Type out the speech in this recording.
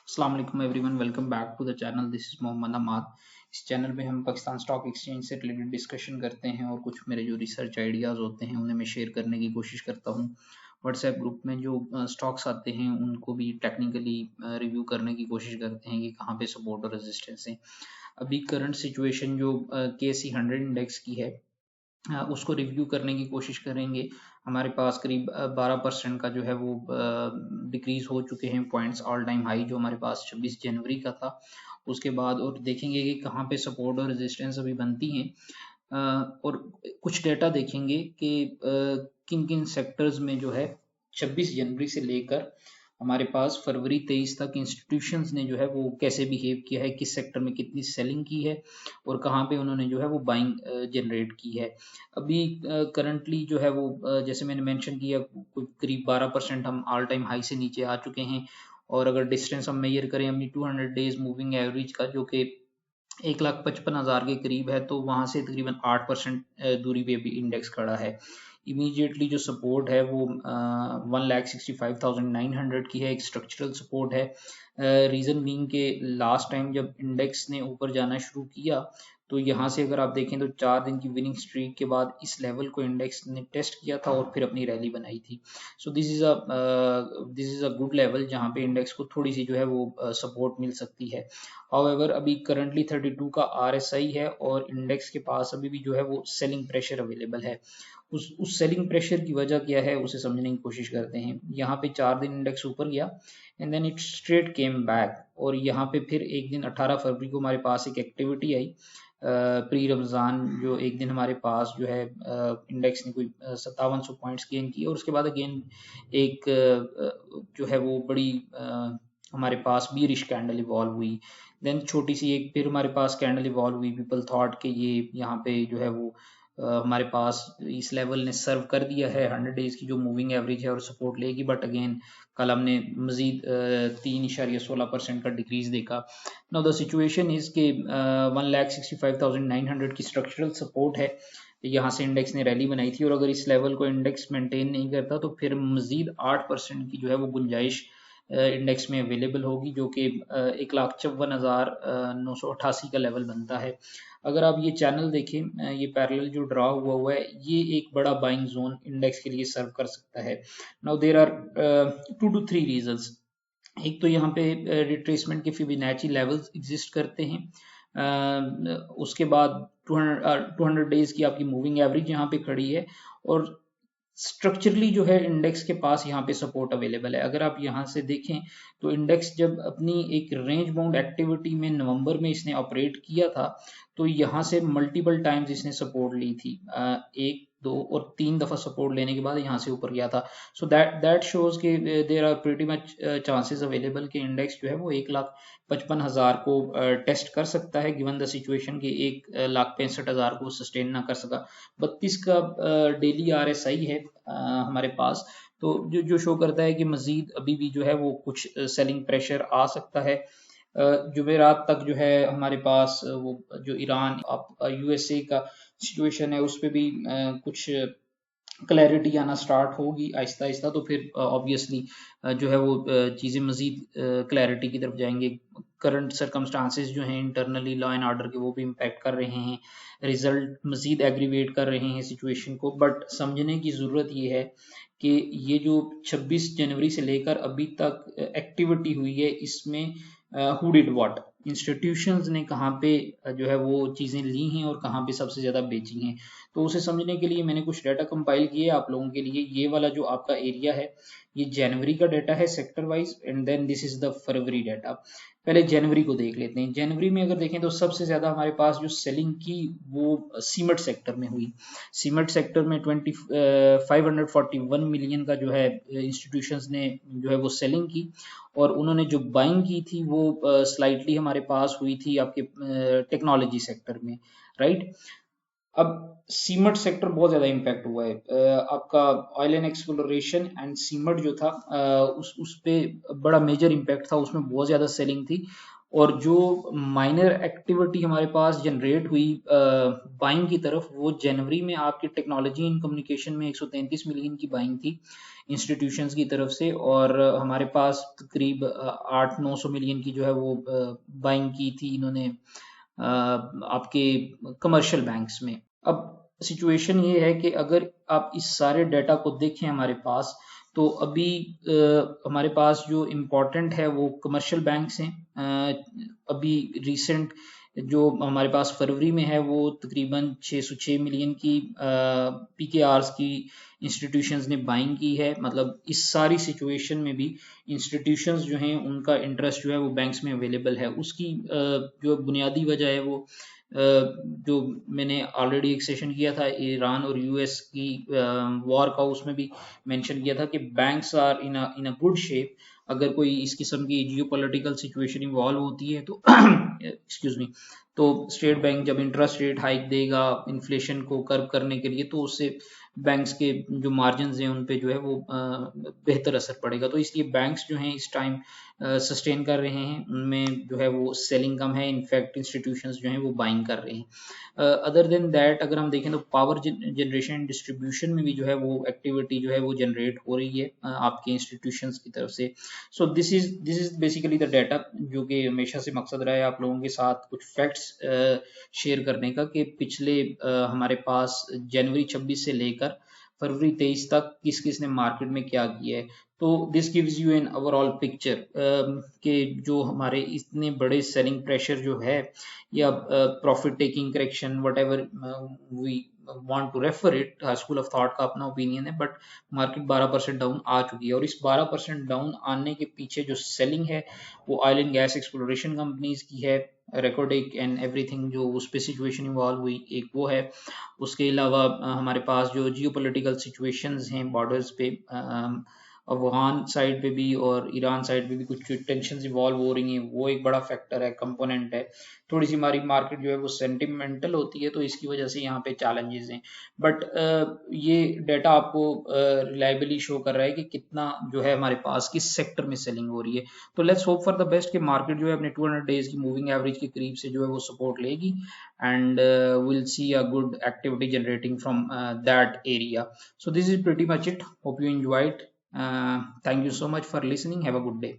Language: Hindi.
अस्सलाम वालेकुम everyone, welcome back to the channel. This is Mohammad Amad. इस चैनल पे हम पाकिस्तान स्टॉक एक्सचेंज से रिलेटेड डिस्कशन करते हैं और कुछ मेरे जो रिसर्च आइडियाज़ होते हैं उन्हें मैं शेयर करने की कोशिश करता हूँ। व्हाट्सएप ग्रुप में जो स्टॉक्स आते हैं उनको भी टेक्निकली रिव्यू करने की कोशिश करते हैं कि कहाँ पे सपोर्ट और रेजिस्टेंस है। अभी करंट सिचुएशन जो KSE 100 इंडेक्स की है, उसको रिव्यू करने की कोशिश करेंगे। हमारे पास करीब 12% का जो है वो डिक्रीज हो चुके हैं पॉइंट्स। ऑल टाइम हाई जो हमारे पास 26 जनवरी का था, उसके बाद और देखेंगे कि कहाँ पे सपोर्ट और रेजिस्टेंस अभी बनती हैं। और कुछ डेटा देखेंगे कि किन किन सेक्टर्स में जो है 26 जनवरी से लेकर हमारे पास फरवरी 23 तक इंस्टीट्यूशंस ने जो है वो कैसे बिहेव किया है, किस सेक्टर में कितनी सेलिंग की है और कहाँ पे उन्होंने जो है वो बाइंग जनरेट की है। अभी करंटली जो है वो जैसे मैंने मेंशन किया, करीब 12% हम ऑल टाइम हाई से नीचे आ चुके हैं। और अगर डिस्टेंस हम मेजर करें अपनी 200 डेज मूविंग एवरेज का, जो कि 1,55,000 के करीब है, तो वहां से तकरीबन 8% दूरी पे भी इंडेक्स खड़ा है। इमीडिएटली जो सपोर्ट है वो 1,65,900 की है, एक स्ट्रक्चरल सपोर्ट है। रीज़न बीइंग के लास्ट टाइम जब इंडेक्स ने ऊपर जाना शुरू किया, तो यहाँ से अगर आप देखें तो 4 दिन की विनिंग स्ट्रीक के बाद इस लेवल को इंडेक्स ने टेस्ट किया था और फिर अपनी रैली बनाई थी। So this is a good level जहाँ पे इंडेक्स को थोड़ी सी जो है वो सपोर्ट मिल सकती है। हाउएवर अभी करंटली 32 का RSI है और इंडेक्स के पास अभी भी जो है वो सेलिंग प्रेशर अवेलेबल है। उस सेलिंग प्रेशर की वजह क्या है उसे समझने की कोशिश करते हैं। यहाँ पे 4 दिन इंडेक्स ऊपर गया and then it straight came back, और यहाँ पे फिर एक दिन 18 फरवरी को हमारे पास एक एक्टिविटी आई प्री रमज़ान, जो एक दिन हमारे पास जो है इंडेक्स ने कोई 5700 पॉइंट्स गेन किए और उसके बाद अगेन एक जो है वो बड़ी हमारे पास बीरिश कैंडल इवॉल्व हुई। देन छोटी सी एक फिर हमारे पास कैंडल इवॉल्व हुई। पीपल थॉट कि ये यहाँ पे जो है वो हमारे पास इस लेवल ने सर्व कर दिया है 100 डेज की जो मूविंग एवरेज है और सपोर्ट लेगी, बट अगेन कल हमने मजीद 3.16% का डिक्रीज देखा। नाउ द सिचुएशन इज के 1,65,900 की स्ट्रक्चरल सपोर्ट है, यहाँ से इंडेक्स ने रैली बनाई थी और अगर इस लेवल को इंडेक्स मेंटेन नहीं करता तो फिर मजीद 8% की जो है वो गुंजाइश इंडेक्स में अवेलेबल होगी, जो कि 1,54,988 का लेवल बनता है। अगर आप ये चैनल देखें, ये पैरेलल जो ड्रा हुआ हुआ है, ये एक बड़ा बाइंग जोन इंडेक्स के लिए सर्व कर सकता है। Now there are 2 to 3 reasons. एक तो यहाँ पे रिट्रेसमेंट के फिबोनाची लेवल्स एग्जिस्ट करते हैं। उसके बाद 200 डेज की आपकी मूविंग एवरेज यहाँ पे खड़ी है और स्ट्रक्चरली जो है इंडेक्स के पास यहाँ पे सपोर्ट अवेलेबल है। अगर आप यहाँ से देखें तो इंडेक्स जब अपनी एक रेंज बाउंड एक्टिविटी में नवंबर में इसने ऑपरेट किया था, तो यहाँ से मल्टीपल टाइम्स इसने सपोर्ट ली थी। 1, 2 और 3 दफा सपोर्ट लेने के बाद यहाँ से ऊपर गया था। सो दैट शोज के there are pretty much chances available कि इंडेक्स जो है वो 1,55,000 को टेस्ट कर सकता है, गिवन द सिचुएशन कि 1,65,000 को सस्टेन ना कर सका। 32 का डेली RSI है हमारे पास, तो जो शो करता है कि मजीद अभी भी जो है वो कुछ सेलिंग प्रेशर आ सकता है। जुमेरात तक जो है हमारे पास वो जो ईरान USA का सिचुएशन है उस पर भी कुछ क्लैरिटी आना स्टार्ट होगी आहिस्ता आहिस्ता, तो फिर ऑब्वियसली जो है वो चीज़ें मजीद क्लैरिटी की तरफ जाएंगे। करंट सर्कमस्टांसेस जो हैं इंटरनली लॉ एंड ऑर्डर के, वो भी इम्पैक्ट कर रहे हैं, रिजल्ट मजीद एग्रीवेट कर रहे हैं सिचुएशन को। बट समझने की ज़रूरत ये है कि ये जो 26 जनवरी से लेकर अभी तक एक्टिविटी हुई है, इसमें हु डिड व्हाट, इंस्टीट्यूशंस ने कहाँ पे जो है वो चीज़ें ली हैं और कहाँ पे सबसे ज़्यादा बेची हैं। तो उसे समझने के लिए मैंने कुछ डाटा कंपाइल किए आप लोगों के लिए। ये वाला जो आपका एरिया है, ये जनवरी का डाटा है sector wise, and then this is the February data. पहले जनवरी को देख लेते हैं। जनवरी में अगर देखें तो सबसे ज्यादा हमारे पास जो सेलिंग की वो सीमेंट सेक्टर में हुई। सीमेंट सेक्टर में 541 मिलियन का जो है इंस्टीट्यूशंस ने जो है वो सेलिंग की, और उन्होंने जो बाइंग की थी वो स्लाइटली हमारे पास हुई थी आपके टेक्नोलॉजी सेक्टर में, राइट। अब सीमेंट सेक्टर बहुत ज्यादा इम्पैक्ट हुआ है। आपका oil and exploration and cement जो था उस पे बड़ा मेजर इम्पैक्ट था, उसमें बहुत ज्यादा सेलिंग थी। और जो माइनर एक्टिविटी हमारे पास जनरेट हुई बाइंग की तरफ, वो जनवरी में आपकी टेक्नोलॉजी एंड कम्युनिकेशन में 133 मिलियन की बाइंग थी इंस्टीट्यूशंस की तरफ से, और हमारे पास करीब 800-900 मिलियन की जो है वो बाइंग की थी इन्होंने आपके कमर्शियल बैंक्स में। अब सिचुएशन ये है कि अगर आप इस सारे डाटा को देखें हमारे पास, तो अभी हमारे पास जो इम्पोर्टेंट है वो कमर्शियल बैंक्स हैं। अभी रिसेंट जो हमारे पास फरवरी में है वो तकरीबन 606 मिलियन की पीकेआरस की इंस्टीट्यूशंस ने बाइंग की है। मतलब इस सारी सिचुएशन में भी इंस्टीट्यूशंस जो हैं उनका इंटरेस्ट जो है वो बैंक्स में अवेलेबल है। उसकी जो बुनियादी वजह है वो जो मैंने ऑलरेडी एक सेशन किया था ईरान और यूएस की वॉर का, उसमें भी मेंशन किया था कि banks are in a good shape. अगर कोई इस किस्म की जियो पॉलिटिकल सिचुएशन इन्वॉल्व होती है तो एक्सक्यूज मी, तो स्टेट बैंक जब इंटरेस्ट रेट हाइक देगा इन्फ्लेशन को कर्व करने के लिए, तो उससे बैंक्स के जो मार्जिन हैं उन पे जो है वो बेहतर असर पड़ेगा। तो इसलिए बैंक्स जो हैं इस टाइम सस्टेन कर रहे हैं, उनमें जो है वो सेलिंग कम है, इनफैक्ट इंस्टीट्यूशंस जो हैं वो बाइंग कर रहे हैं। अदर देन दैट अगर हम देखें तो पावर जनरेशन एंड डिस्ट्रीब्यूशन में भी जो है वो एक्टिविटी जो है वो जनरेट हो रही है आपके इंस्टीट्यूशंस की तरफ से। So this is basically the data, जो कि हमेशा से मकसद रहा है आप लोगों के साथ कुछ फैक्ट्स शेयर करने का, कि पिछले हमारे पास जनवरी 26 से लेकर फरवरी 23 तक किस किस ने मार्केट में क्या किया है। तो this gives you an overall picture कि जो हमारे इतने बड़े सेलिंग प्रेशर जो है, या profit taking correction, whatever we want to refer it, school of thought का अपना ओपिनियन है, बट मार्केट 12% डाउन आ चुकी है। और इस 12% डाउन आने के पीछे जो सेलिंग है वो oil and gas exploration companies की है, रिकॉर्डिक एंड एवरीथिंग जो उस पर सिचुएशन इन्वॉल्व हुई, एक वो है। उसके अलावा हमारे पास जो जियो पोलिटिकल सिचुएशंस हैं बॉर्डर्स पे, अफगान साइड पे भी और ईरान साइड पे भी कुछ टेंशन इवॉल्व हो रही हैं, वो एक बड़ा फैक्टर है, कंपोनेंट है। थोड़ी सी हमारी मार्केट जो है वो सेंटिमेंटल होती है, तो इसकी वजह से यहाँ पे चैलेंजेस हैं। बट ये डाटा आपको रिलायबली शो कर रहा है कि कितना जो है हमारे पास किस सेक्टर में सेलिंग हो रही है। तो let's hope for the best कि मार्केट जो है अपने 200 डेज की मूविंग एवरेज के करीब से जो है वो सपोर्ट लेगी, and we'll see a good activity generating from that area. So this is pretty much it. Hope you enjoyed. Thank you so much for listening. Have a good day.